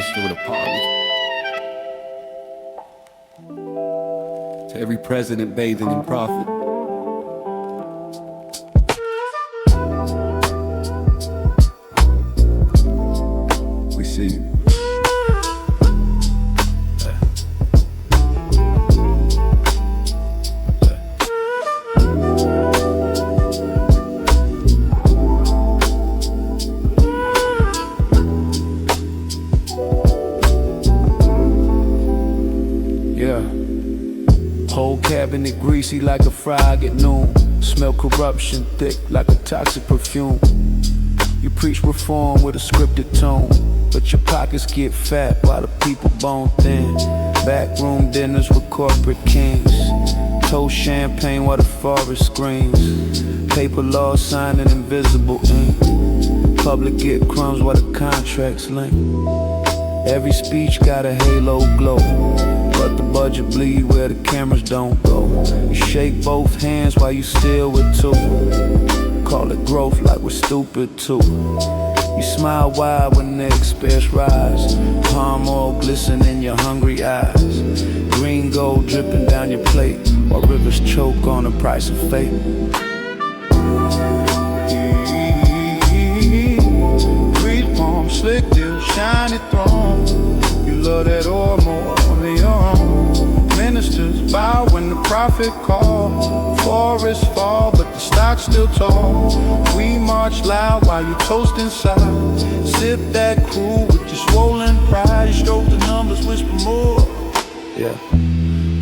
minister with a party. To every president bathing in profit. We see you. Whole cabinet greasy like a frog at noon. Smell corruption thick like a toxic perfume. You preach reform with a scripted tone, but your pockets get fat while the people bone thin. Backroom dinners with corporate kings. Toast champagne while the forest screams. Paper law signed in invisible ink. Public get crumbs while the contracts link. Every speech got a halo glow, but the budget bleed where the cameras don't go. You shake both hands while you still with two. Call it growth like we're stupid too. You smile wide when the expense rise. Palm oil glisten in your hungry eyes. Green gold dripping down your plate, while rivers choke on the price of fate. Green palm, slick deal, shiny throne. You love that oil more than your own. Ministers bow when the prophet call. Forests fall, but the stock's still tall. We march loud while you toast inside. Sip that cool with your swollen pride. You stroke the numbers, whisper more. Yeah.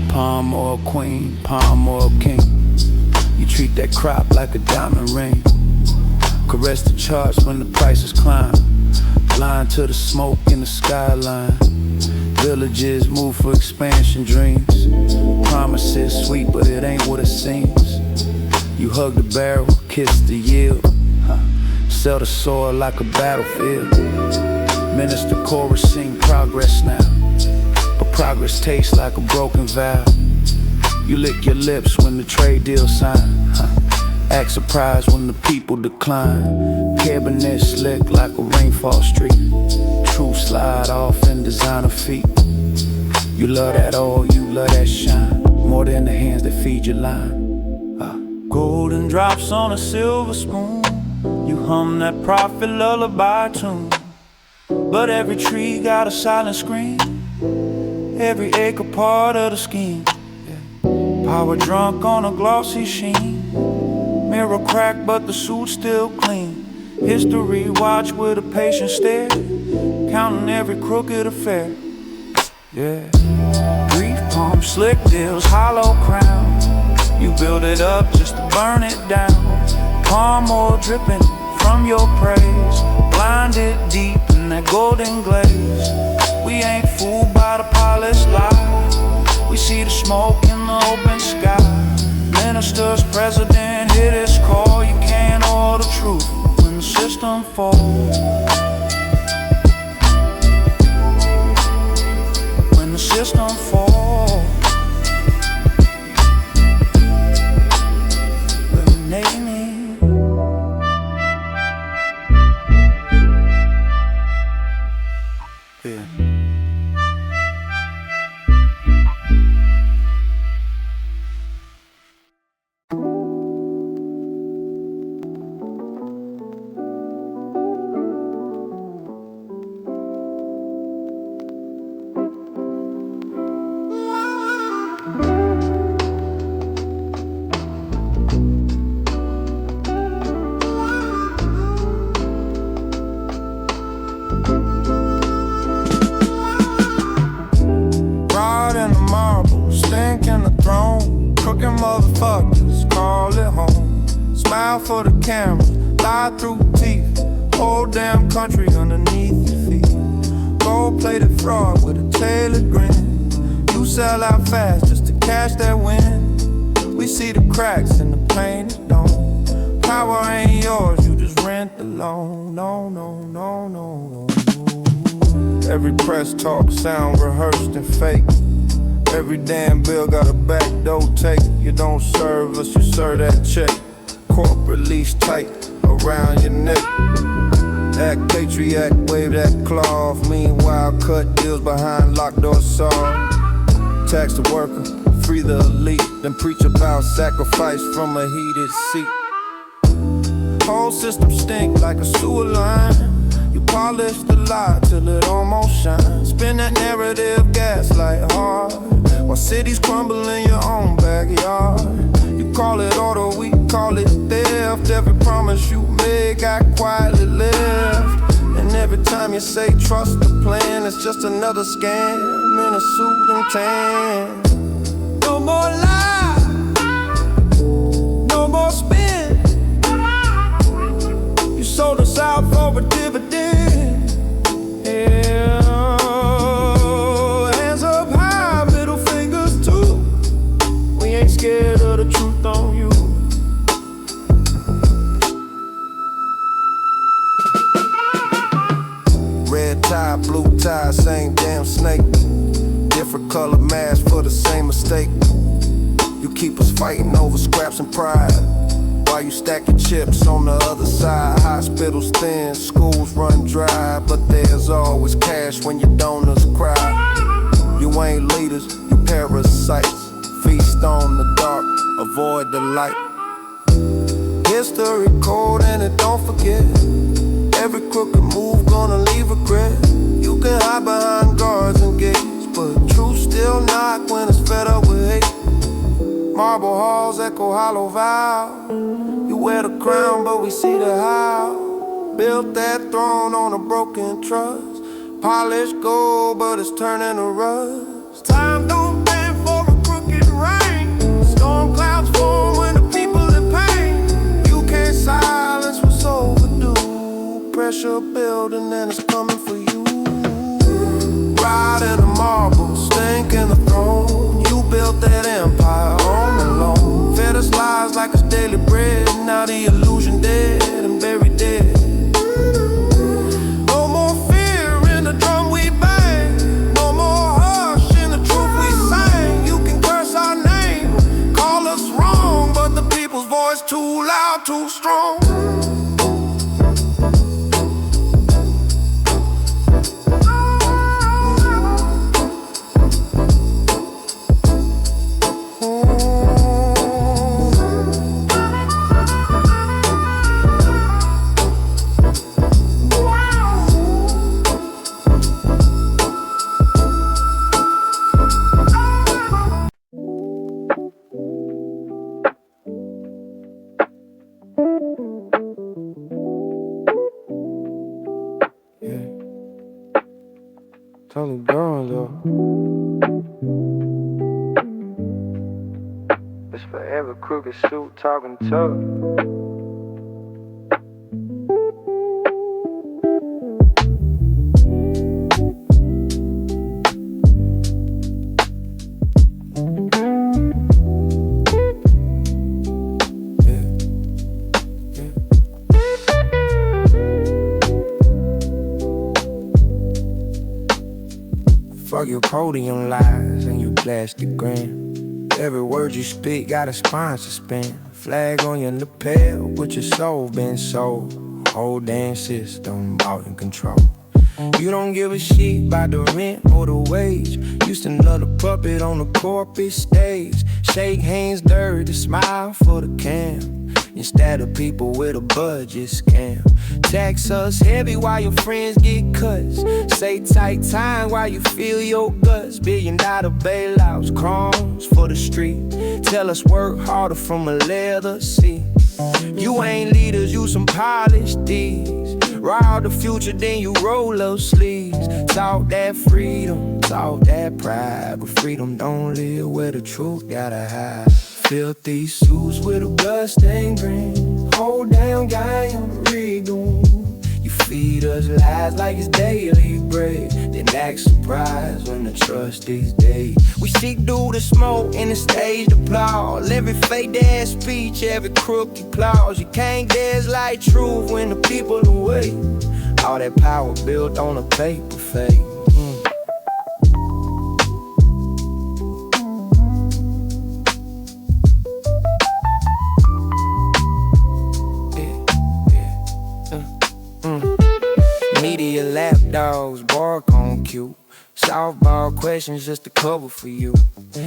Palm oil queen, palm oil king. You treat that crop like a diamond ring. Caress the charts when the prices climb. Blind to the smoke in the skyline. Villages move for expansion dreams. Promises sweet, but it ain't what it seems. You hug the barrel, kiss the yield. Sell the soil like a battlefield. Minister chorus sing progress now, but progress tastes like a broken vow. You lick your lips when the trade deal sign. Act surprised when the people decline. Cabinet slick like a rainfall streak. Truth slide off in designer feet. You love that oil, you love that shine, more than the hands that feed your line. Golden drops on a silver spoon. You hum that prophet lullaby tune. But every tree got a silent scream. Every acre part of the scheme. Power drunk on a glossy sheen. Mirror cracked but the suit still clean. History watch with a patient stare. Counting every crooked affair. Yeah. Brief palm, slick deals, hollow crown. You build it up just to burn it down. Palm oil dripping from your praise. Blinded deep in that golden glaze. We ain't fooled by the polished lie. We see the smoke in the open sky. Ministers, president, hit his call. You can't order the truth when the system falls. When the system falls. Eliminate me. Yeah. Motherfuckers, call it home. Smile for the camera, lie through teeth. Whole damn country underneath your feet. Gold-plated fraud with a tailored grin. You sell out fast just to cash that win. We see the cracks in the painted dome. Power ain't yours, you just rent the loan. No, no, no, no, no. Every press talk sound rehearsed and fake. Every damn bill got a back door take. You don't serve us, you serve that check. Corporate leash tight around your neck. Act patriot, wave that cloth. Meanwhile out, cut deals behind locked doors, saw. Tax the worker, free the elite, then preach about sacrifice from a heated seat. Whole system stink like a sewer line. You polish the lie till it almost shines. Spin that narrative, gaslight hard, while cities crumble in your own backyard. You call it order, we call it theft. Every promise you made got quietly left. And every time you say trust the plan, it's just another scam in a suit and tan. No more lie, no more spin. You sold us out for a dividend. Yeah. Hands up high, middle fingers too. We ain't scared of the truth on you. Red tie, blue tie, same damn snake. Different color mask for the same mistake. You keep us fighting over scraps and pride, while you stacking chips on the other side. Hospitals thin, schools run dry, but there's always cash when your donors cry. You ain't leaders, you parasites. Feast on the dark, avoid the light. History cold and it don't forget. Every crooked move gonna leave regret. You can hide behind guards and gates, but truth still knock when it's fed up with hate. Marble halls echo hollow vow. You wear the crown but we see the how. Built that throne on a broken trust. Polished gold but it's turning to rust. Time don't bend for a crooked rain. Storm clouds form when the people in pain. You can't silence what's overdue. Pressure building and it's coming for you. Ride in the marble, stink in the throne. You built that empire on the loan. Fed us lies like it's daily bread. Now the illusion dead and buried dead. No more fear in the drum we bang. No more hush in the truth we sing. You can curse our name, call us wrong, but the people's voice too loud, too strong. Totally gone though. It's forever crooked suit talking tough. Fuck your podium lies and your plastic grin. Every word you speak got a spine suspend. Flag on your lapel, but your soul been sold. Whole damn system out in control. You don't give a shit about the rent or the wage. Used to love the puppet on the corporate stage. Shake hands dirty, smile for the cam. Instead of people with a budget scam. Tax us heavy while your friends get cuts. Say tight time while you feel your guts. $1 billion bailouts, crumbs for the street. Tell us work harder from a leather seat. You ain't leaders, you some polished thieves. Ride the future, then you roll up sleeves. Talk that freedom, talk that pride, but freedom don't live where the truth gotta hide. Filthy suits with a bloodstained grin. Hold down guy on the regal. You feed us lies like it's daily bread, then act surprised when the trust is dead. We see through the smoke and the staged applause. Every fake ass speech, every crooked clause. You can't gaslight truth when the people away. All that power built on a paper fake. Media lapdogs bark on cute. Softball questions just to cover for you.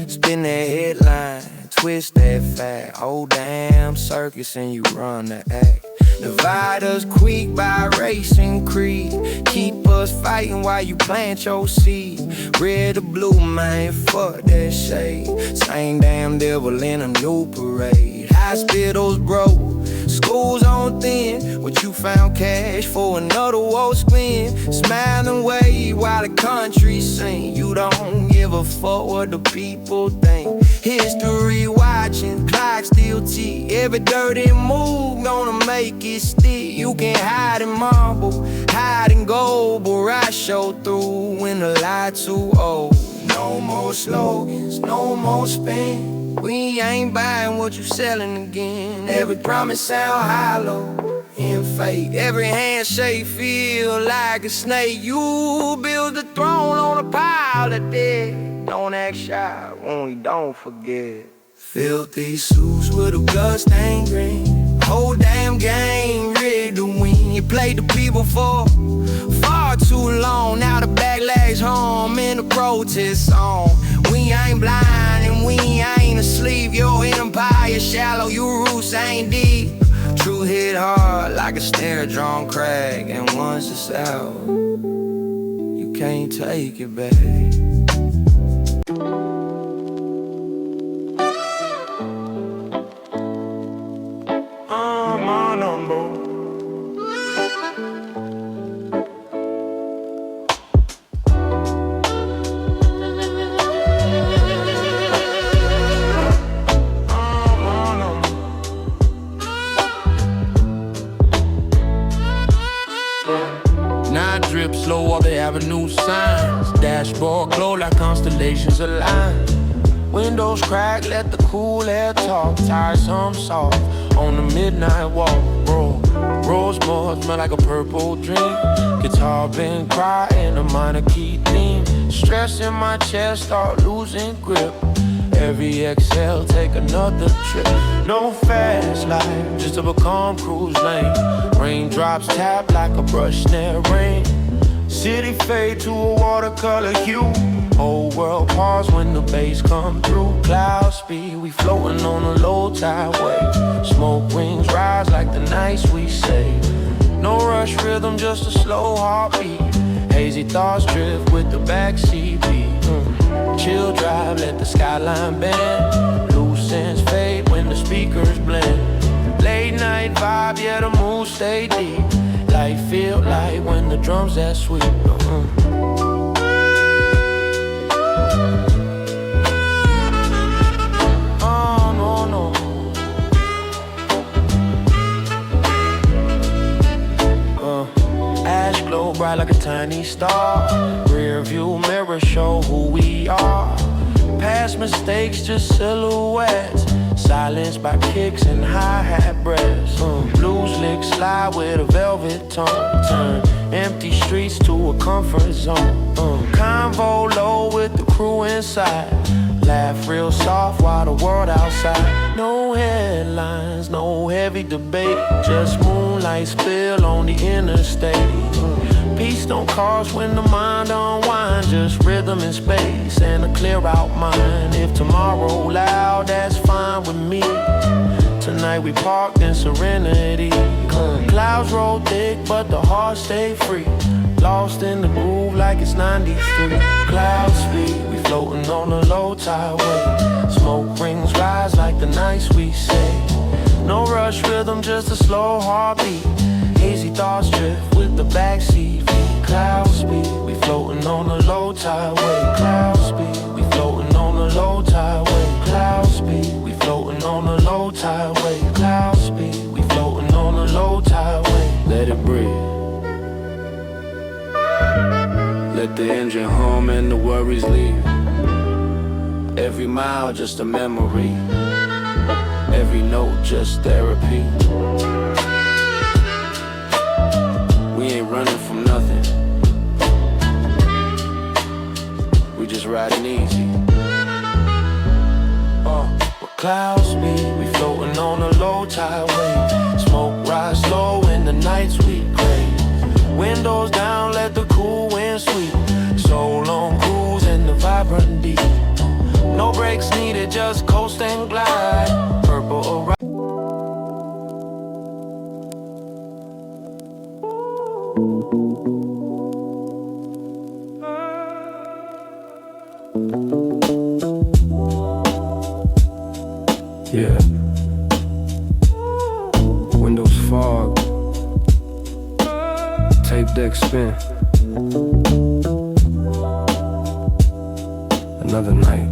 Spin that headline, twist that fact. Whole damn circus and you run the act. Divide us quick by race and creed. Keep us fighting while you plant your seed. Red or blue, man, fuck that shade. Same damn devil in a new parade. Hospitals broke, schools on thin, but you found cash for another woe spin. Smile and wave while the country sing. You don't give a fuck what the people think. History watching, clock still tick. Every dirty move gonna make it stick. You can hide in marble, hide in gold, but I show through when the lie too old. No more slogans, no more spin. We ain't buying what you selling again. Every promise sound hollow and fake. Every handshake feel like a snake. You build the throne on a pile of dead. Don't act shy when we don't forget. Filthy suits with a blood stained green. Whole damn game ready to win. You played the people for far too long. Now the backlash home in the protest song. We ain't blind and we ain't asleep. Your empire shallow, your roots ain't deep. True hit hard like a snare drum crack. And once it's out, you can't take it back. My number. Drip slow up the avenue signs. Dashboard glow like constellations align. Windows crack, let the cool air talk. Tires hum soft on the midnight walk. Rosemore smell like a purple dream. Guitar been crying a minor key theme. Stress in my chest, start losing grip. Every exhale, take another trip. No fast life, just a calm cruise lane. Raindrops tap like a brush snare rain. City fade to a watercolor hue. Whole world pause when the bass come through. Cloud speed, we floating on a low tide wave. Smoke rings rise like the nights we save. No rush rhythm, just a slow heartbeat. Hazy thoughts drift with the backseat beat. Chill drive, let the skyline bend. Loose ends fade when the speakers blend. Late night vibe, yeah, the mood stay deep. Life feel like when the drums that sweet. Oh, no, no. Ash glow bright like a tiny star. Rear view mirror show who we are. Past mistakes just silhouettes. Silenced by kicks and hi-hat breaths. Blues lick slide with a velvet tone. Turn empty streets to a comfort zone. Convo low with the crew inside. Laugh real soft while the world outside. No headlines, no heavy debate. Just moonlight spill on the interstate. Peace don't cost when the mind unwind. Just rhythm and space and a clear out mind. If tomorrow loud, that's fine with me. Tonight we parked in serenity. Clouds roll thick, but the heart stay free. Lost in the groove like it's 93. Cloud speed, we floating on a low tide wave. Smoke rings rise like the nights we say. No rush rhythm, just a slow heartbeat. Hazy thoughts drift with the backseat. Cloud speed, we floating on a low tide wave. Cloud speed, we floating on a low tide wave. Cloud speed, we floating on a low tide wave. Cloud speed, we floating on a low tide wave. Let it breathe. Let the engine hum and the worries leave. Every mile just a memory. Every note just therapy. We ain't running from nothing. We just riding easy. With cloud speed, we floating on a low tide wave. Smoke rise slow in the nights we crave. Windows down, let the cool wind sweep. So No brakes needed, just coast and glide. Purple arrival. Yeah. Windows fog. Tape deck spin. Another night.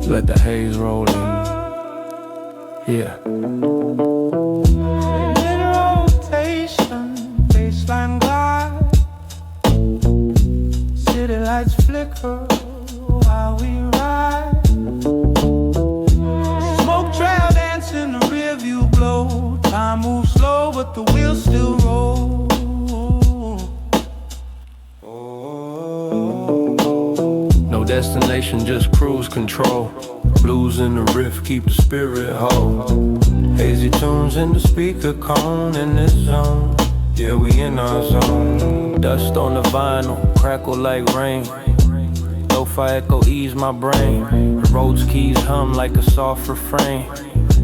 Let the haze roll in. Yeah. Rotation, baseline glide. City lights flicker while we ride. Smoke trail dance in the rear view glow. Time moves slow, but the wheels still roll. No destination, just cruise control. Blues in the riff, keep the spirit whole. Hazy tunes in the speaker cone in this zone. Yeah, we in our zone. Dust on the vinyl, crackle like rain. Lo-fi echo ease my brain. The Rhodes keys hum like a soft refrain.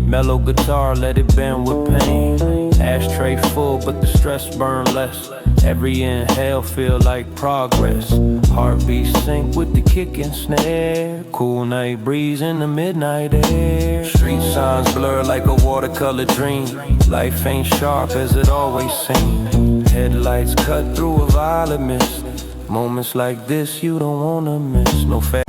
Mellow guitar, let it bend with pain. Ashtray full, but the stress burn less. Every inhale feel like progress. Heartbeat sync with the kick and snare. Cool night breeze in the midnight air. Street signs blur like a watercolor dream. Life ain't sharp as it always seemed. Headlights cut through a violet mist. Moments like this you don't wanna miss. No fair.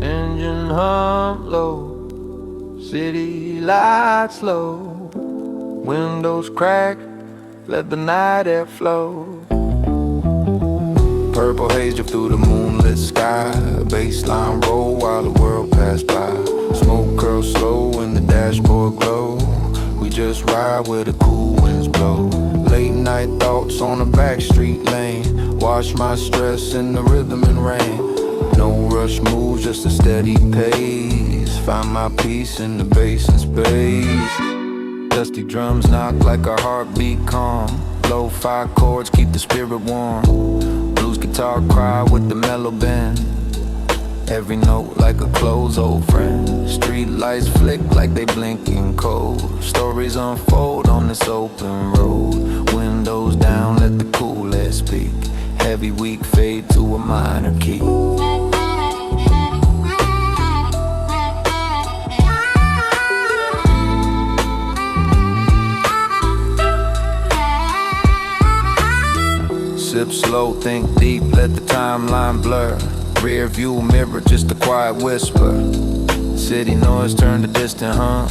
Engine hum low, city lights low. Windows crack, let the night air flow. Purple haze drip through the moonlit sky. Baseline roll while the world pass by. Smoke curls slow and the dashboard glow. We just ride where the cool winds blow. Late night thoughts on a backstreet lane. Wash my stress in the rhythm and rain. No rush moves, just a steady pace. Find my peace in the bass and space. Dusty drums knock like a heartbeat calm. Low-fi chords keep the spirit warm. Blues guitar cry with the mellow bend. Every note like a close old friend. Street lights flick like they blinking cold. Stories unfold on this open road. Windows down, let the cool air speak. Heavy weak fade to a minor key. Sip slow, think deep, let the timeline blur. Rear view mirror, just a quiet whisper. City noise turn to distant hum.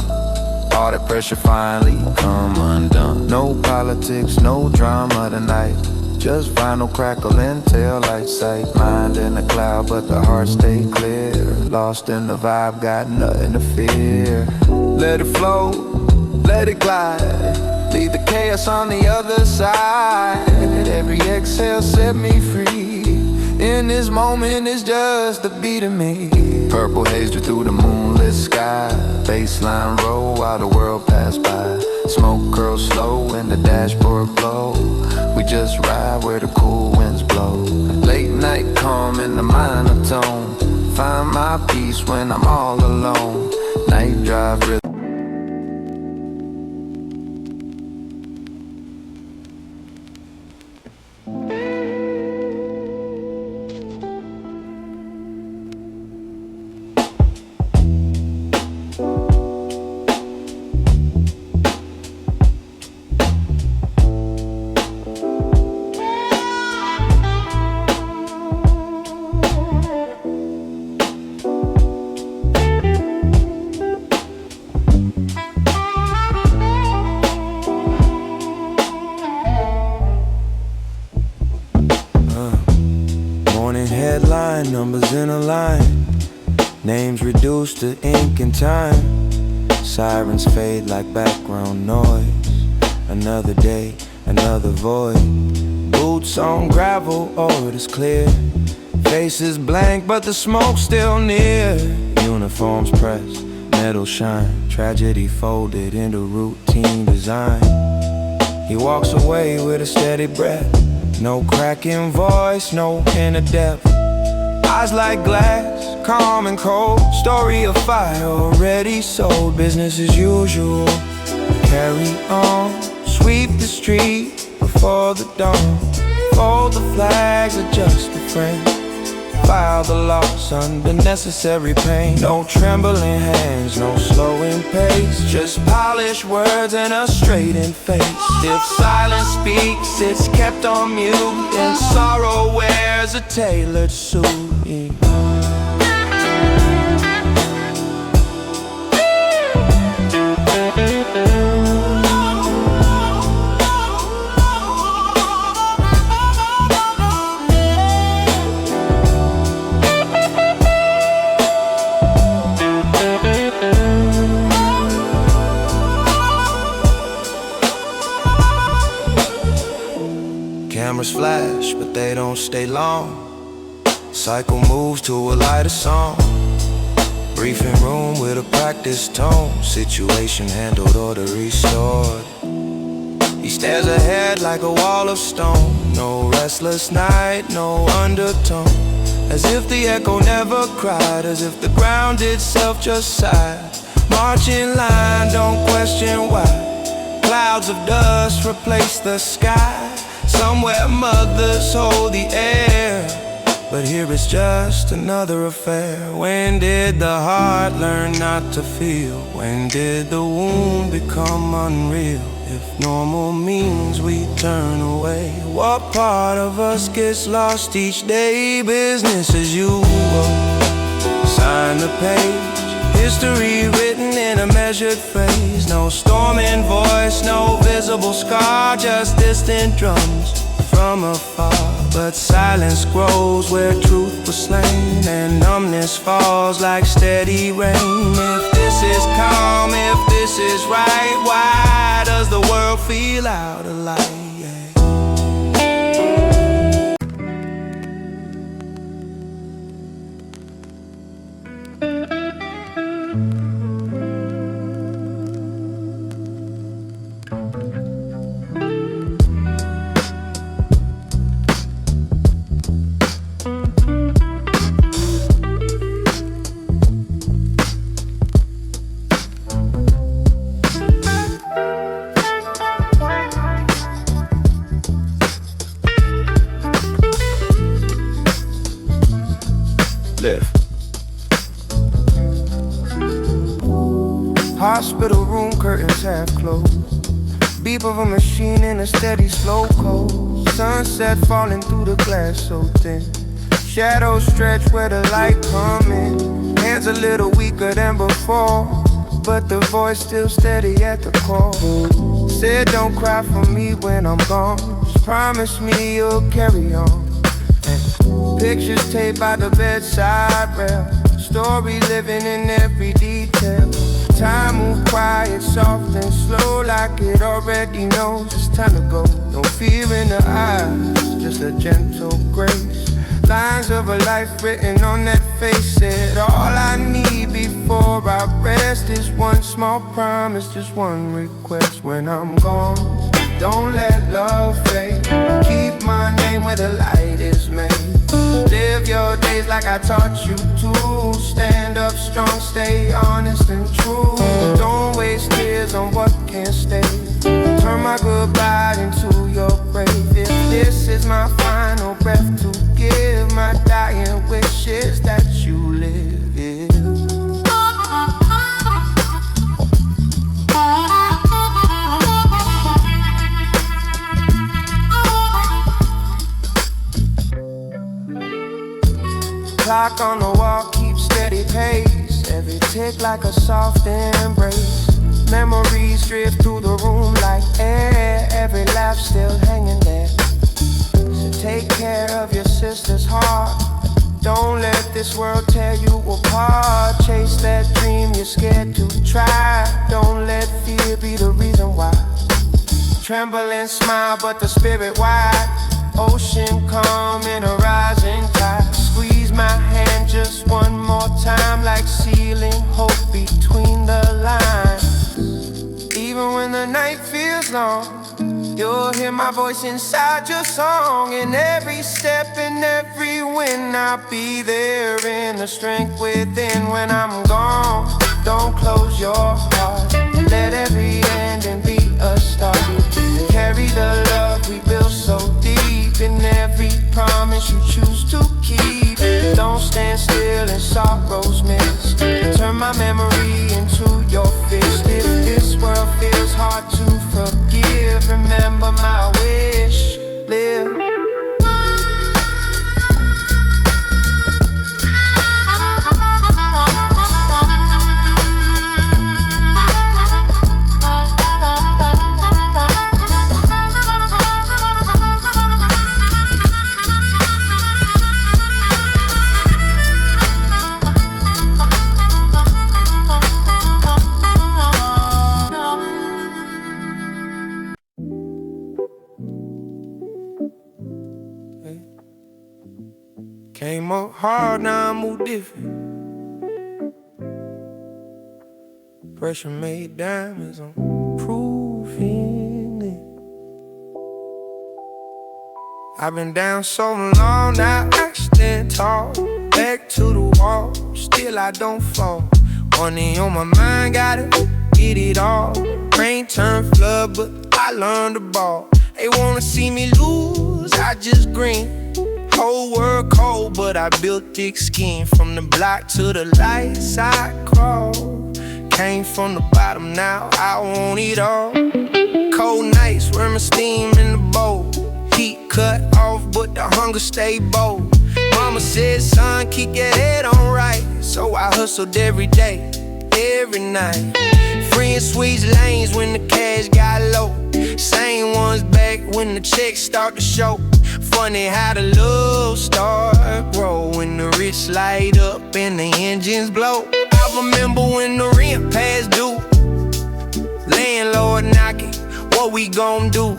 All that pressure finally come undone. No politics, no drama tonight. Just vinyl crackle and tail light sight. Mind in a cloud, but the heart stay clear. Lost in the vibe, got nothing to fear. Let it flow, let it glide. Leave the chaos on the other side. Every exhale set me free. In this moment, it's just the beat of me. Purple haze through the moonlit sky. Baseline roll while the world pass by. Smoke curls slow and the dashboard glow. We just ride where the cool winds blow. Late night calm in the minor tone. Find my peace when I'm all alone. Night drive rhythm. Numbers in a line, names reduced to ink and time. Sirens fade like background noise. Another day, another void. Boots on gravel, oh it is clear. Faces blank but the smoke's still near. Uniforms pressed, metal shine. Tragedy folded into routine design. He walks away with a steady breath. No cracking voice, no inner depth. Eyes like glass, calm and cold. Story of fire already sold. Business as usual, carry on. Sweep the street before the dawn. Fold the flags, adjust the frame. File the loss under necessary pain. No trembling hands, no slowing pace. Just polished words and a straightened face. If silence speaks, it's kept on mute. And sorrow wears a tailored suit. Cameras flash, but they don't stay long. Cycle moves to a lighter song. Briefing room with a practiced tone. Situation handled, order restored. He stares ahead like a wall of stone. No restless night, no undertone. As if the echo never cried. As if the ground itself just sighed. March in line, don't question why. Clouds of dust replace the sky. Somewhere mothers hold the air, but here it's just another affair. When did the heart learn not to feel? When did the wound become unreal? If normal means we turn away, what part of us gets lost each day? Business as usual, sign the page. History written in a measured phrase. No storming voice, no visible scar. Just distant drums from afar. But silence grows where truth was slain. And numbness falls like steady rain. If this is calm, if this is right, why does the world feel out of light? Hospital room curtains half closed. Beep of a machine in a steady slow cold. Sunset falling through the glass so thin. Shadows stretch where the light come in. Hands a little weaker than before, but the voice still steady at the core. Said don't cry for me when I'm gone. Just promise me you'll carry on. And pictures taped by the bedside rail. Story living in every detail. Time move quiet, soft and slow, like it already knows it's time to go. No fear in the eyes, just a gentle grace. Lines of a life written on that face. Said all I need before I rest is one small promise, just one request. When I'm gone, don't let love fade. Keep my name where the light is made. Live your days like I taught you to. Stand up strong, stay honest and true. Don't waste tears on what can't stay. Turn my goodbye into your grave. If this is my final breath to give, my dying wish is that you live. Clock on the wall keeps steady pace. Every tick like a soft embrace. Memories drift through the room like air. Every laugh still hanging there. So take care of your sister's heart. Don't let this world tear you apart. Chase that dream you're scared to try. Don't let fear be the reason why. Tremble and smile, but the spirit wide. Ocean calm in a rising tide. Squeeze my hand just one more time, like sealing hope between the lines. Even when the night feels long, you'll hear my voice inside your song. In every step and every win, I'll be there in the strength within. When I'm gone, don't close your heart. Let every ending be a start. Carry the love we built so deep, in every promise you choose to keep. Don't stand still in sorrow's mist. Turn my memory into your fist. If this world feels hard to forgive, remember my wish, live. Came up hard, now I move different. Pressure made diamonds, I'm proving it. I've been down so long, now I stand tall. Back to the wall, still I don't fall. Money on my mind, gotta get it all. Rain turned flood, but I learned the ball. They wanna see me lose, I just grin. Whole world cold, but I built thick skin. From the block to the lights I crawl. Came from the bottom, now I want it all. Cold nights, worm and steam in the bowl. Heat cut off, but the hunger stay bold. Mama said, son, keep your head on right. So I hustled every day, every night. Friends switch lanes when the cash got low. Same ones back when the checks start to show. Funny how the love start grow when the rich light up and the engines blow. I remember when the rent past due, landlord knocking, what we gon' do?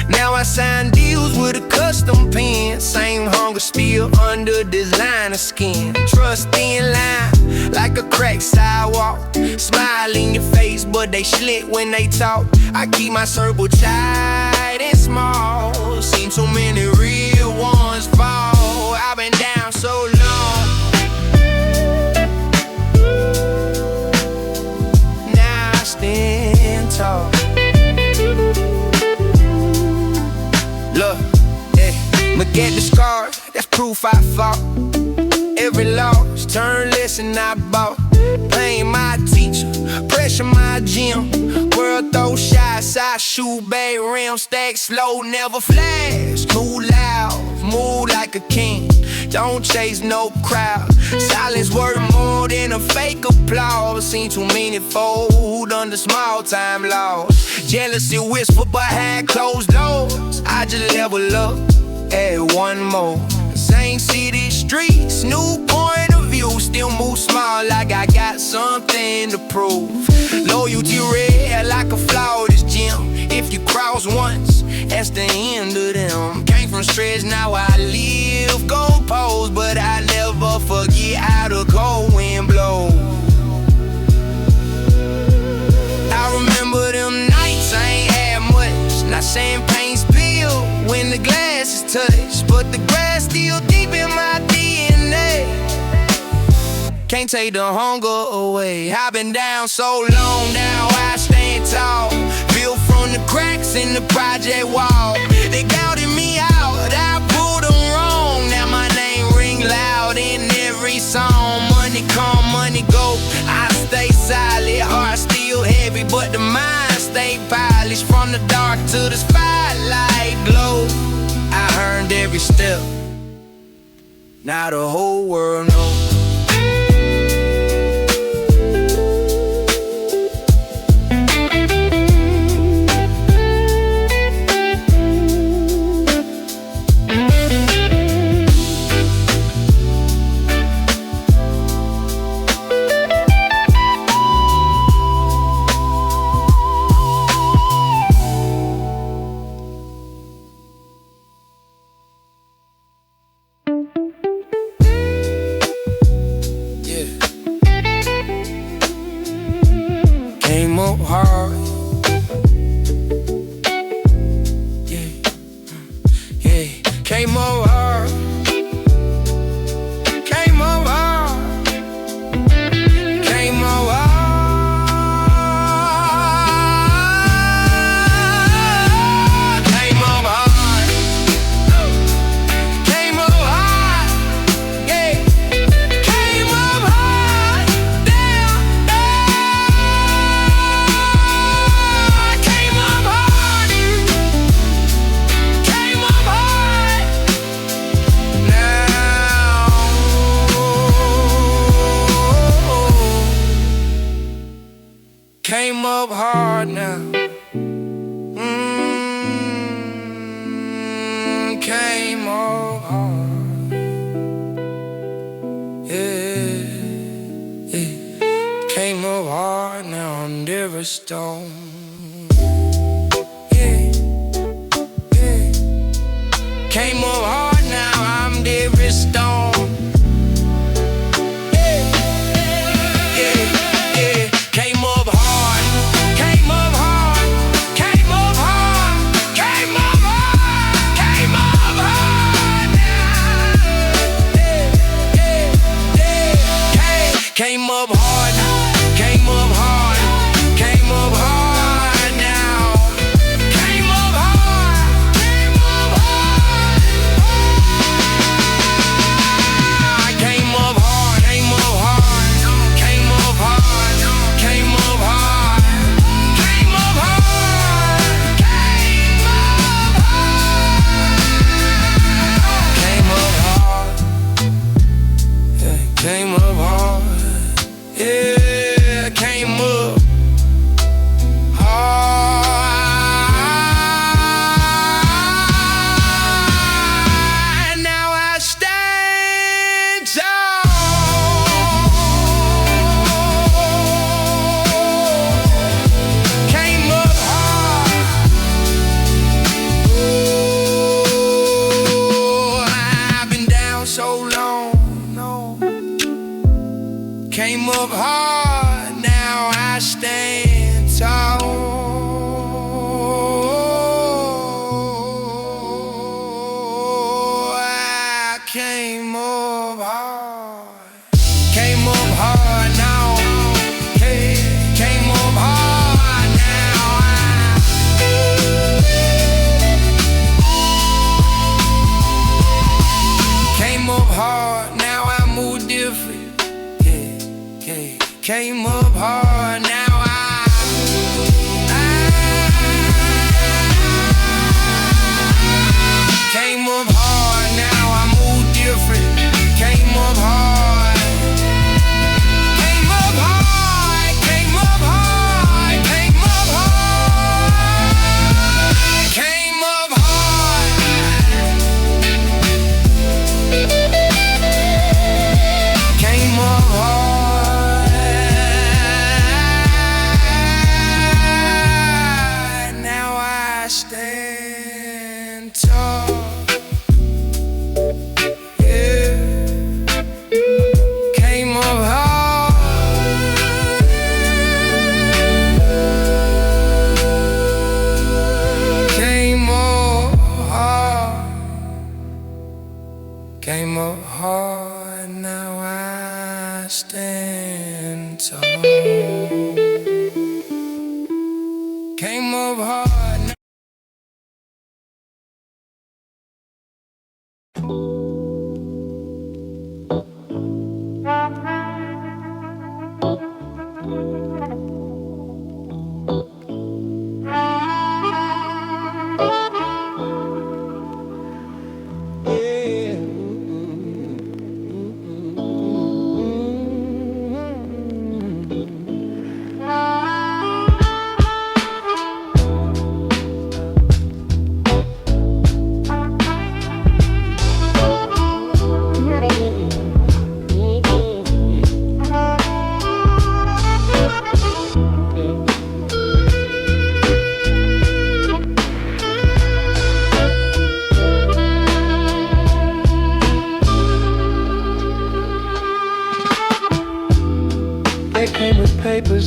Now I sign deals with a custom pen. Same hunger still under designer skin. Trust in line like a cracked sidewalk. Smile in your face, but they slick when they talk. I keep my circle tight and small. Seen so many real ones fall. I've been down so long, now I stand tall. Look, yeah, look at the scars, that's proof I fought. Every loss, turn lesson I bought. Pain my teacher, pressure my gym. World throw shots, I shoot bang rim. Stack slow, never flash. Move loud, move like a king. Don't chase no crowd. Silence worth more than a fake applause. Seen too many fold under small time laws. Jealousy whisper behind closed doors. I just level up, add one more. Same city streets, new point of view. Still move small like I got something to prove. Loyalty red like a flawless gem. If you cross once, that's the end of them. Came from stretch, now I live gold pose. But I never forget how the cold wind blows. I remember them nights I ain't had much. Not champagne spilled when the glass is touched, but the grass still deep in my DNA. Can't take the hunger away. I've been down so long, now I stand tall. Built from the cracks in the project wall. They doubted me out, I pulled them wrong. Now my name ring loud in every song. Money come, money go, I stay solid. Heart still heavy, but the mind stay polished. From the dark to the spotlight glow, I earned every step, now the whole world knows. came up hard. Yeah, yeah, came up hard. Came up hard. Came up hard. Came up hard. Came up hard. Yeah, came up hard. Damn. Came up hard. Came up hard. Now came up hard now. Came up hard. Yeah, yeah. Came up hard now. I'm never stone. Yeah, yeah. Came up hard now. I'm never stone. Yeah, yeah, yeah. Came up hard. Came up hard. Came up hard. Came up hard. Came up hard now. Yeah, yeah, yeah. Came up hard. Came up hard. Came up hard now. Came up hard. Came up hard.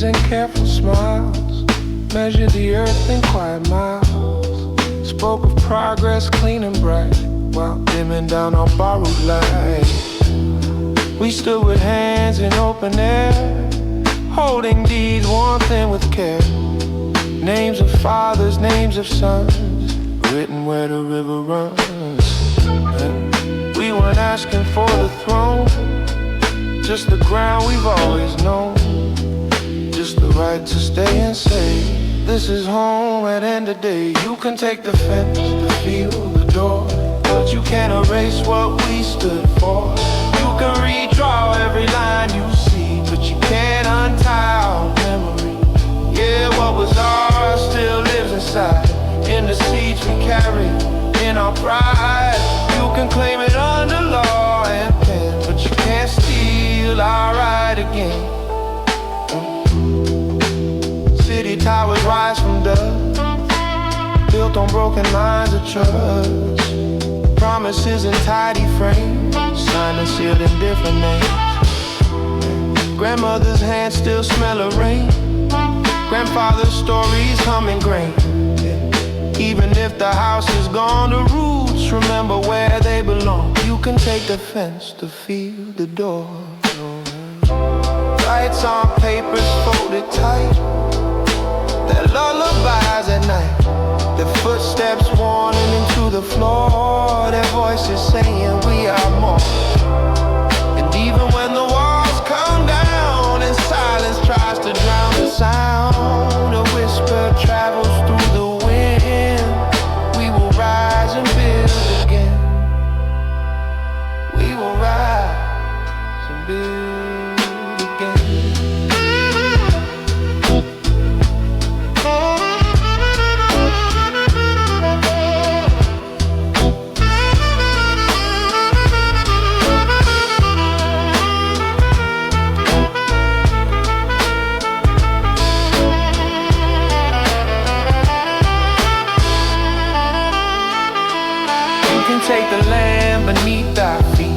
and careful smiles, measured the earth in quiet miles, spoke of progress clean and bright, while dimming down our borrowed light. We stood with hands in open air, holding deeds, warmth and with care. Names of fathers, names of sons, written where the river runs. We weren't asking for the throne, just the ground we've always known, just the right to stay and say, this is home at end of day. You can take the fence, the field, the door, but you can't erase what we stood for. You can redraw every line you see, but you can't untie our memory. Yeah, what was ours still lives inside, in the seeds we carry, in our pride. You can claim it under law and pen, but you can't steal our right again. City towers rise from dust, built on broken lines of trust. Promises in tidy frames, signed and sealed in different names. Grandmother's hands still smell of rain, grandfather's stories hum and grain. Even if the house is gone, the roots remember where they belong. You can take the fence, the field, the door. Lights on papers folded tight, their lullabies at night, their footsteps warning into the floor, their voices saying we are more. And even when the walls come down and silence tries to drown the sound, a whisper travels through the wind. We will rise and build again. We will rise and build again. Take the land beneath our feet,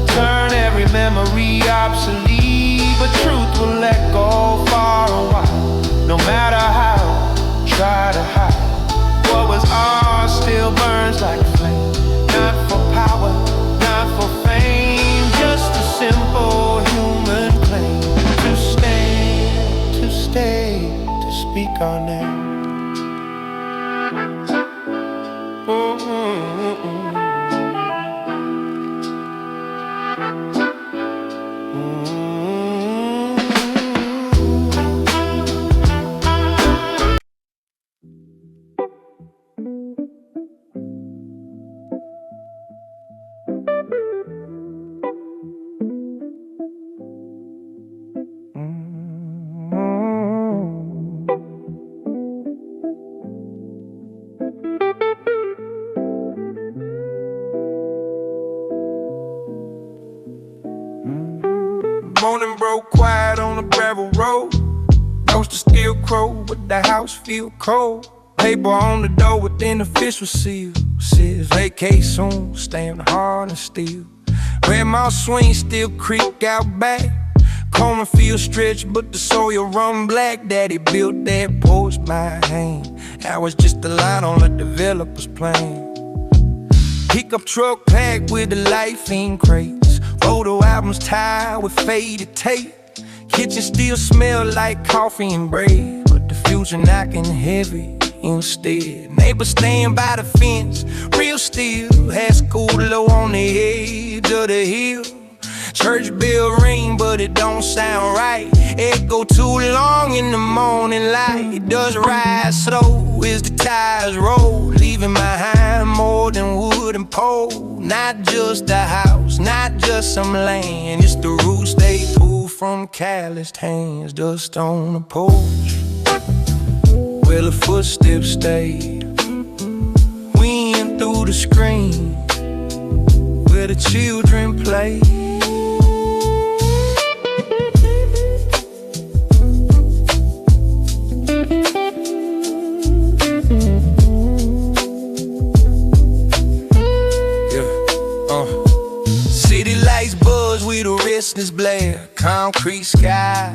turn every memory obsolete, but truth will let go for a while. No matter how, try to hide, what was ours still burns like a flame. Not for power, not for fame, just a simple human claim to stay, to speak our name. Morning broke quiet on the gravel road. Roaster still crow, but the house feel cold. Paper on the door with an official seal, says vacate soon, staying hard and still. Red mouse swing still creak out back. Cornfield stretch, but the soil run black. Daddy built that porch by hand. That was just a line on the developer's plan. Pickup truck packed with the life in crates. Photo albums tied with faded tape. Kitchen still smell like coffee and bread, but the future knocking heavy instead. Neighbors staying by the fence, real still. Had school low on the edge of the hill. Church bell ring, but it don't sound right. Echo too long in the morning light. It does rise slow as the tires roll, leaving behind more than wood and pole. Not just a house, not just some land, it's the roots they pull from calloused hands. Dust on the porch where the footsteps stayed. Wind through the screen where the children play. City lights buzz with a restless blare. Concrete sky,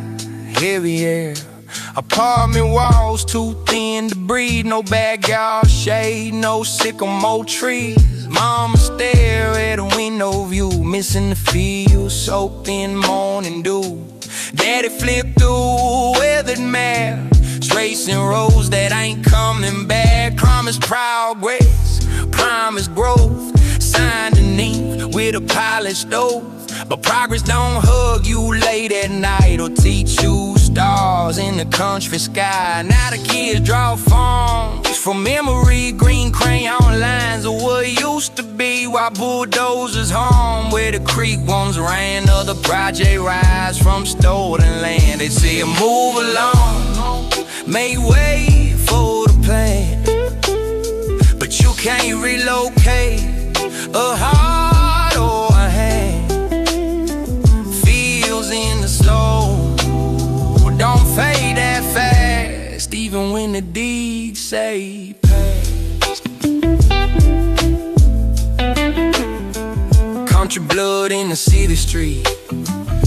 heavy air. Apartment walls too thin to breathe, no backyard shade, no sycamore trees. Mama stare at a window view, missing the field, soaked in morning dew. Daddy flipped through weathered maps, tracing roads that ain't coming back. Promise progress, promise growth, signed beneath with a polished oath. But progress don't hug you late at night or teach you stars in the country sky. Now the kids draw forms from memory, green crayon lines of what used to be, while bulldozers home where the creek once ran. Other project rise from stolen land. They say move along, make way for the plan, but you can't relocate a heart or a hand. Feels in the slow, don't fade that fast, even when the deeds say pass. Country blood in the city street,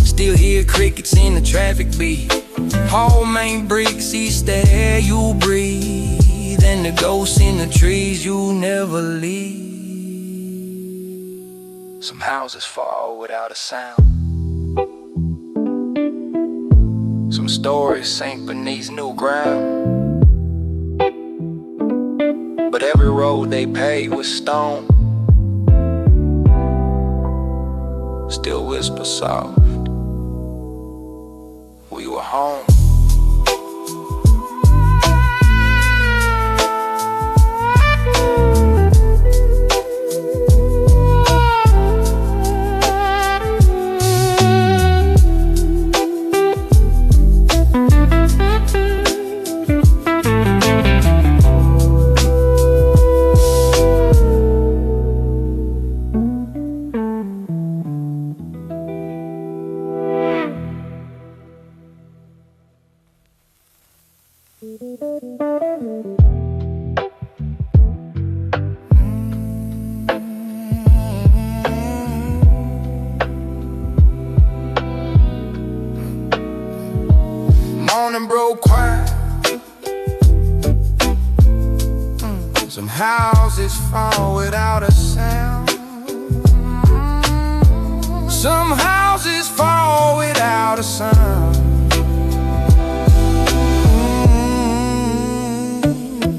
still hear crickets in the traffic beat. Hall main bricks, east the air you breathe, and the ghosts in the trees you never leave. Some houses fall without a sound, some stories sink beneath new ground, but every road they paved with stone still whisper soft, we were home. Morning broke quiet, some houses fall without a sound, some houses fall without a sound.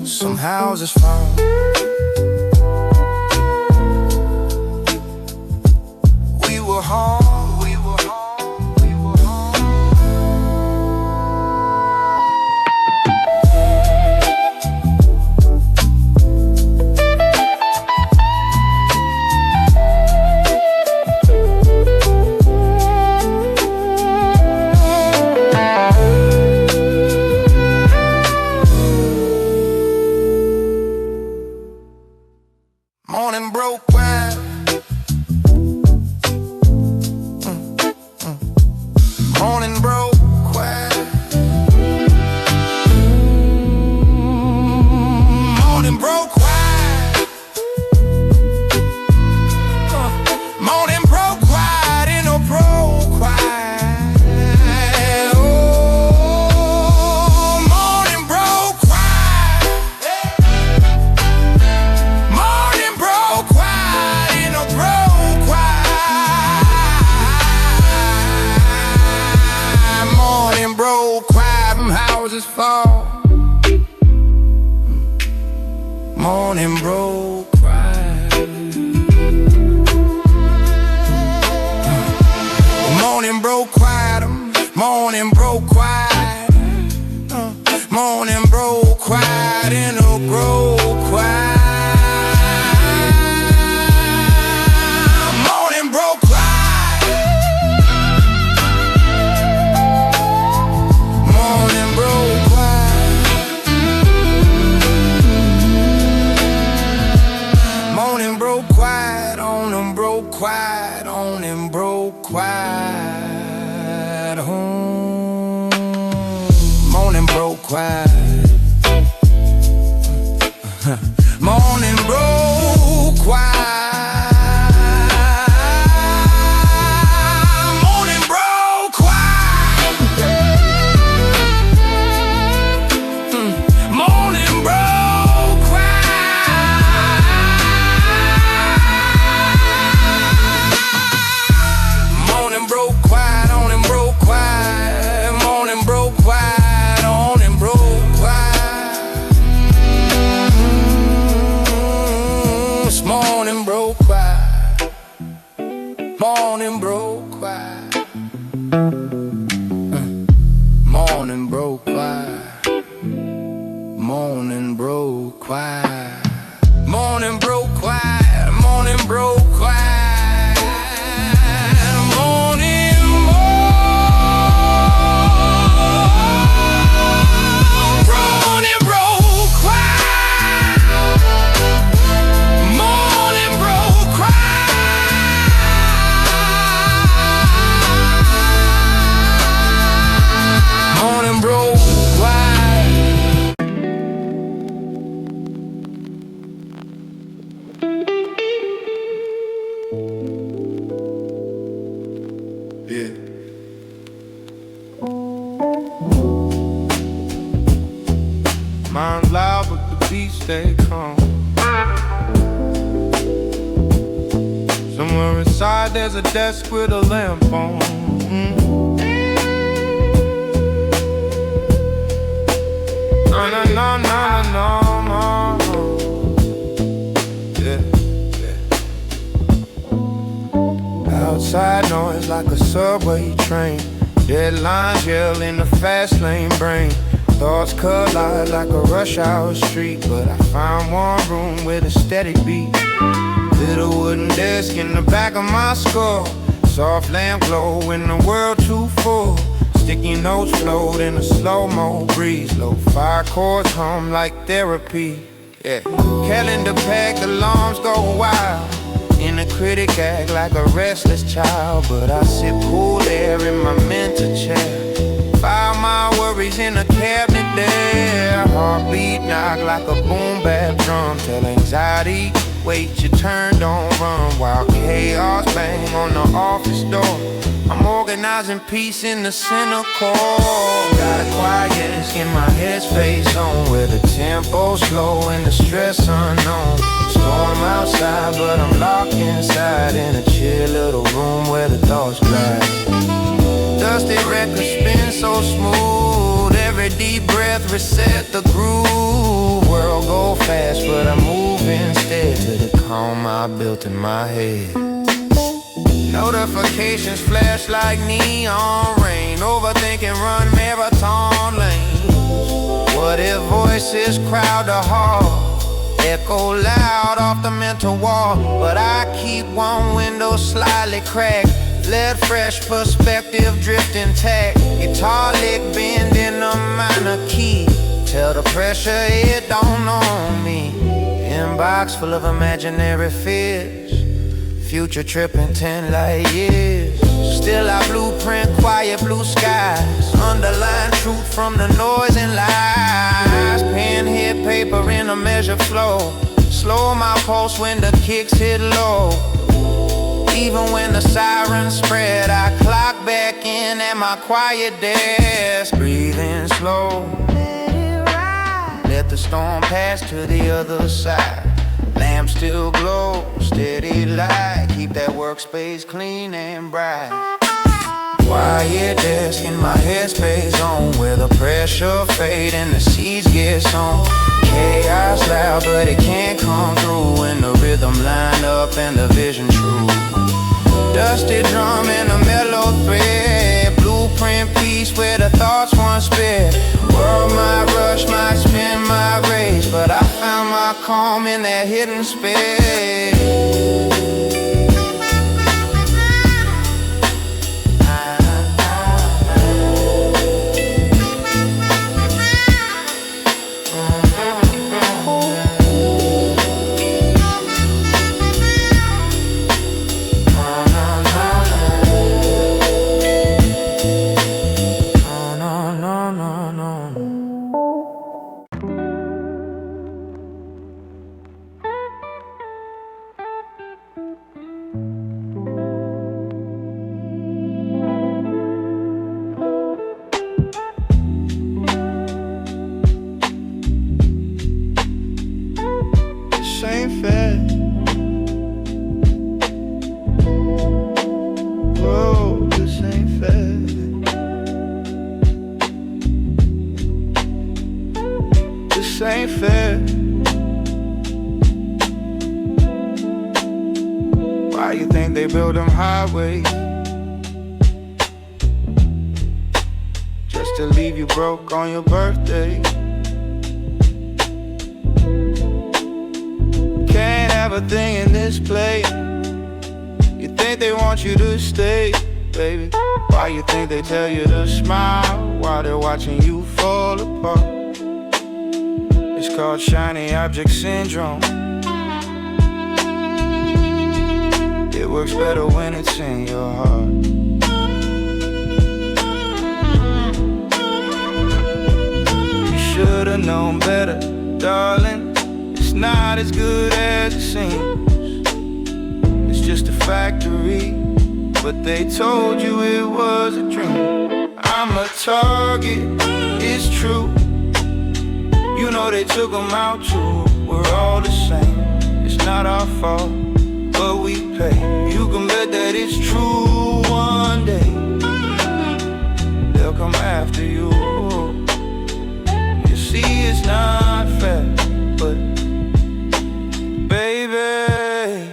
Some houses fall. We were home, we were home, we were home. Morning broke wide, morning broke quiet, morning broke quiet, morning broke quiet, ain't no broke quiet. Oh, morning broke quiet, morning broke quiet, ain't no broke quiet. Morning broke quiet, them houses fall. Morning broke quiet. Morning broke quiet, morning broke quiet, morning broke quiet, and no broke quiet. Morning broke quiet, morning broke quiet, morning broke quiet, on them broke quiet, on them broke quiet home. Morning broke quiet. Morning broke quiet, morning broke quiet, morning broke quiet. Morning broke quiet, morning broke quiet. Morning, morning broke quiet. Morning broke quiet. Morning broke quiet. Yeah. Mind's loud, but the beat stay calm. Somewhere inside there's a desk with a lamp on. No, no, no, no, no, no, no. Yeah, yeah. Outside noise like a subway train. Deadlines yell in the fast lane brain. Thoughts collide like a rush hour street. But I found one room with a steady beat. Little wooden desk in the back of my skull. Soft lamp glow in the world too full. Sticky notes float in a slow-mo breeze. Low-fi chords hum like therapy. Yeah. Calendar packed, alarms go wild. Inner critic act like a restless child. But I sip cool air in my mental chair. File my worries in a cabinet there. Heartbeat knock like a boom-bap drum. Tell anxiety, wait your turn, don't run. While chaos bang on the office door. I'm organizing peace in the center core. Got a quiet in my headspace on. Where the tempo's slow and the stress unknown. Storm outside but I'm locked inside. In a chill little room where the thoughts glide. Dusty record spin so smooth. Every deep breath reset the groove. World go fast but I move instead. To the calm I built in my head. Notifications flash like neon rain. Overthinking run marathon lanes. What if voices crowd the hall? Echo loud off the mental wall. But I keep one window slightly cracked. Let fresh perspective drift intact. Guitar lick bend in a minor key. Tell the pressure it don't own me. Inbox full of imaginary fears. Future tripping 10 light years. Still I blueprint quiet blue skies. Underline truth from the noise and lies. Pen hit paper in a measure flow. Slow my pulse when the kicks hit low. Even when the sirens spread, I clock back in at my quiet desk. Breathing slow. Let the storm pass to the other side. Lamp still glow, steady light. Keep that workspace clean and bright. Quiet desk in my headspace on. Where the pressure fade and the seeds get sown. Chaos loud but it can't come through. When the rhythm line up and the vision true. Dusty drum and a mellow thread. Blueprint piece where the thoughts once sped. World might rush, might spin my race. But I found my calm in that hidden space. Ain't fair. Why you think they build them highways? Just to leave you broke on your birthday. everything in this place. You think they want you to stay, baby? Why you think they tell you to smile while they're watching you fall apart? It's called shiny object syndrome. It works better when it's in your heart. You should've known better, darling. It's not as good as it seems. It's just a factory, but they told you it was a dream. I'm a target, it's true. You know they took them out too. We're all the same. It's not our fault, but we pay. You can bet that it's true. One day they'll come after you. You see, it's not fair, but baby,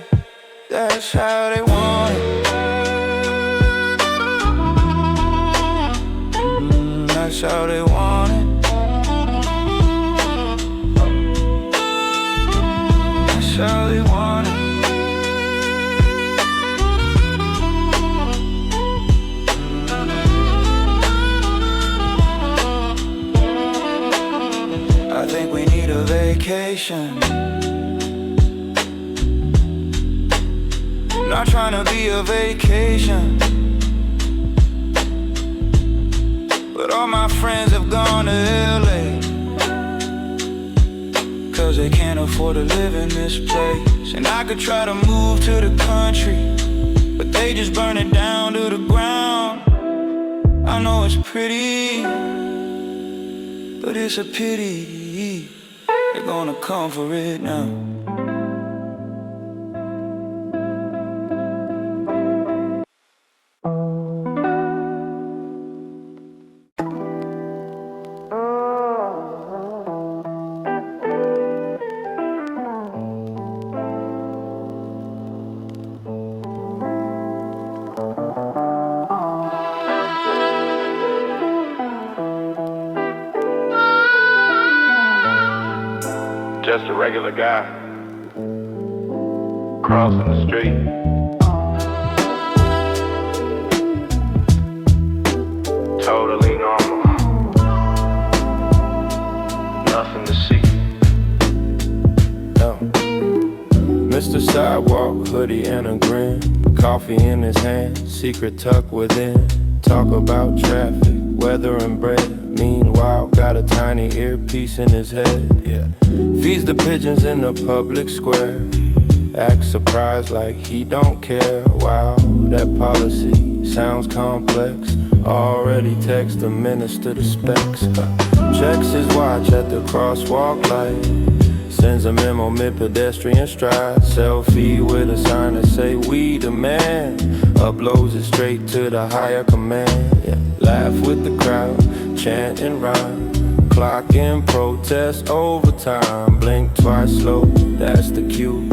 that's how they want it. That's how they want it. That's how they want it. I think we need a vacation. Not trying to be a vacation, but all my friends have gone to LA, 'cause they can't afford to live in this place. And I could try to move to the country, but they just burn it down to the ground. I know it's pretty, but it's a pity. They're gonna come for it now. Just a regular guy crossing the street. Totally normal. Nothing to see. No. Mr. Sidewalk, hoodie and a grin. Coffee in his hand, secret tucked within. Talk about traffic, weather and bread. Meanwhile, got a tiny earpiece in his head, yeah. Feeds the pigeons in the public square. Acts surprised like he don't care. Wow, that policy sounds complex. Already text the minister the specs. Checks his watch at the crosswalk light. Sends a memo mid-pedestrian stride. Selfie with a sign that say we demand. Uploads it straight to the higher command, yeah. Laugh with the crowd, chant and rhyme. Clock in protest overtime. Blink twice slow, that's the cue.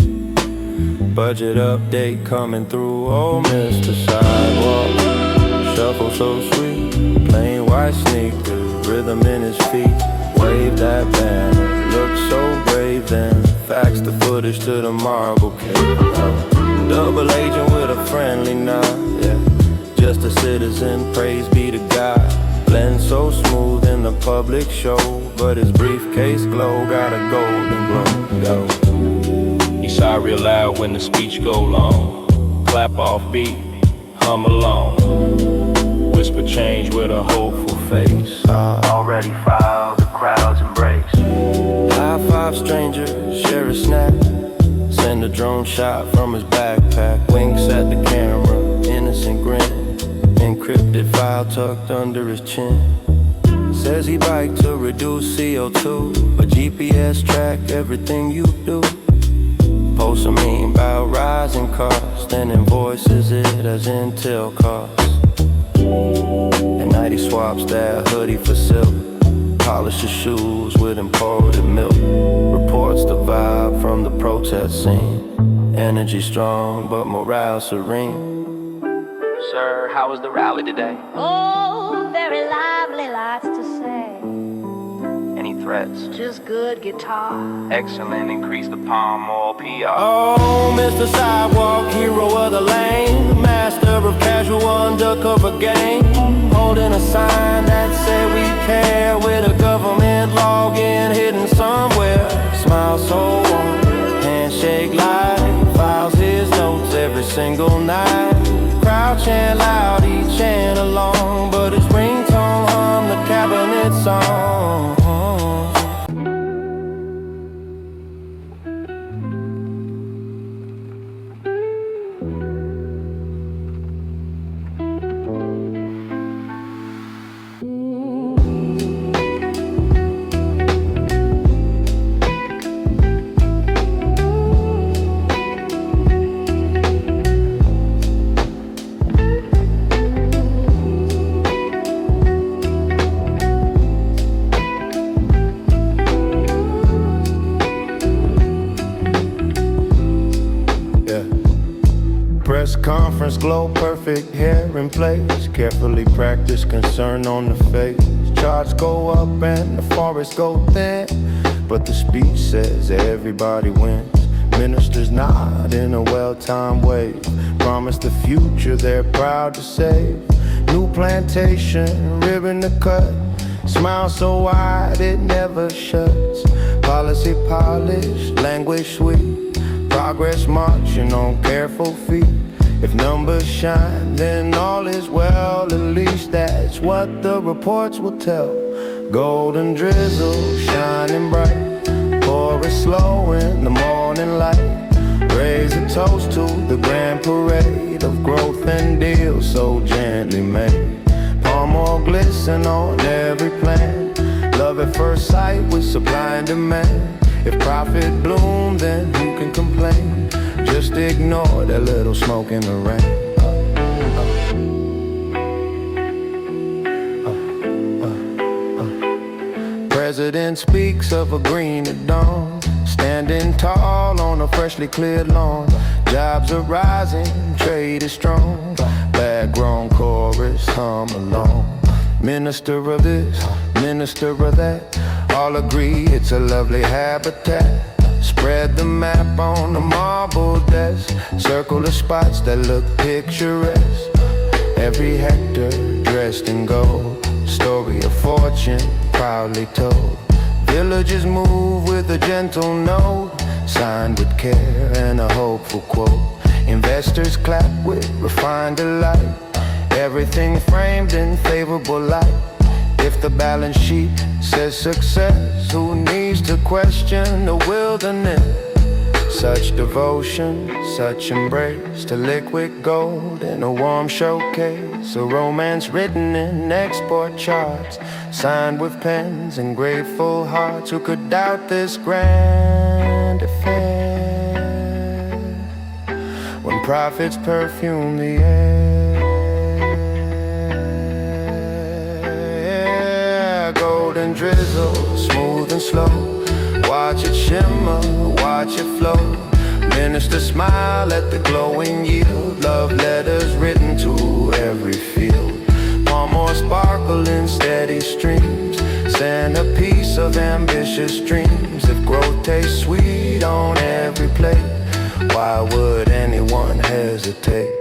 Budget update coming through. Oh, Mr. Sidewalk, shuffle so sweet. Plain white sneakers, rhythm in his feet. Wave that banner, look so brave then. Fax the footage to the marble cave. Double agent with a friendly nod, yeah. Just a citizen, praise be to God. Blend so smooth in the public show, but his briefcase glow got a golden glow. Go. He sigh real loud when the speech go long. Clap off beat, hum along. Whisper change with a hopeful face. Already filed, the crowd's embrace. High five stranger, share a snack. Send a drone shot from his backpack. Winks at the camera, innocent grin. Encrypted file tucked under his chin. Says he bike to reduce CO2, but GPS track everything you do. Post a meme about rising costs, then invoices it as Intel costs. At night he swaps that hoodie for silk. Polish his shoes with imported milk. Reports the vibe from the protest scene. Energy strong, but morale serene. Sir, how was the rally today? Oh, very lively, lots to say. Any threats? Just good guitar. Excellent, increase the palm oil PR. Oh, Mr. Sidewalk, hero of the lane, master of casual undercover game, holding a sign that said we care, with a government login hidden somewhere. Smile so warm, handshake light, files his notes every single night. Crowd chant loud, he chant along, but his ringtone hum the cabinet song. Press conference, glow perfect, hair in place, carefully practiced concern on the face. Charts go up and the forests go thin, but the speech says everybody wins. Ministers nod in a well-timed way, promise the future they're proud to save. New plantation, ribbon to cut, smile so wide it never shuts. Policy polished, language sweet, progress marching on careful feet. If numbers shine, then all is well, at least that's what the reports will tell. Golden drizzle shining bright, chorus slow in the morning light. Raise a toast to the grand parade of growth and deals so gently made. Palm oil glisten on every plan, love at first sight with supply and demand. If profit bloom, then who can complain? Just ignore that little smoke in the rain. President speaks of a greener dawn, standing tall on a freshly cleared lawn. Jobs are rising, trade is strong, bad-grown chorus hum along. Minister of this, minister of that, all agree it's a lovely habitat. Spread the map on the marble desk, circle the spots that look picturesque. Every hectare dressed in gold, story of fortune proudly told. Villagers move with a gentle note, signed with care and a hopeful quote. Investors clap with refined delight, everything framed in favorable light. If the balance sheet says success, who needs to question the wilderness? Such devotion, such embrace to liquid gold in a warm showcase. A romance written in export charts, signed with pens and grateful hearts. Who could doubt this grand affair when profits perfume the air? Golden drizzle, smooth and slow, watch it shimmer, watch it flow. Minister smile at the glowing yield, love letters written to every field. Palm oil sparkle in steady streams, send a piece of ambitious dreams. If growth tastes sweet on every plate, why would anyone hesitate?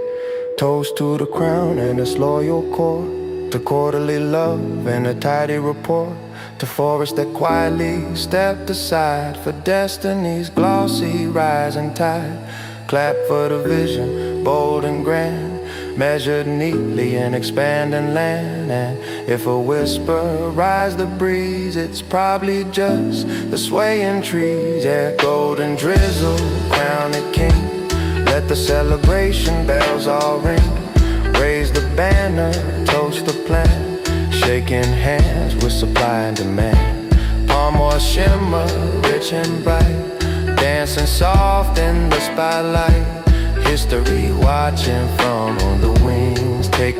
Toast to the crown and its loyal core, to quarterly love and a tidy report, to forests that quietly stepped aside for destiny's glossy rising tide. Clap for the vision, bold and grand, measured neatly in expanding land. And if a whisper rise the breeze, it's probably just the swaying trees. Yeah, golden drizzle, crown it king, let the celebration bells all ring. Raise the banner, toast the plan, shaking hands with supply and demand. Palm oil shimmer, rich and bright, dancing soft in the spotlight. History watching from on the wings, take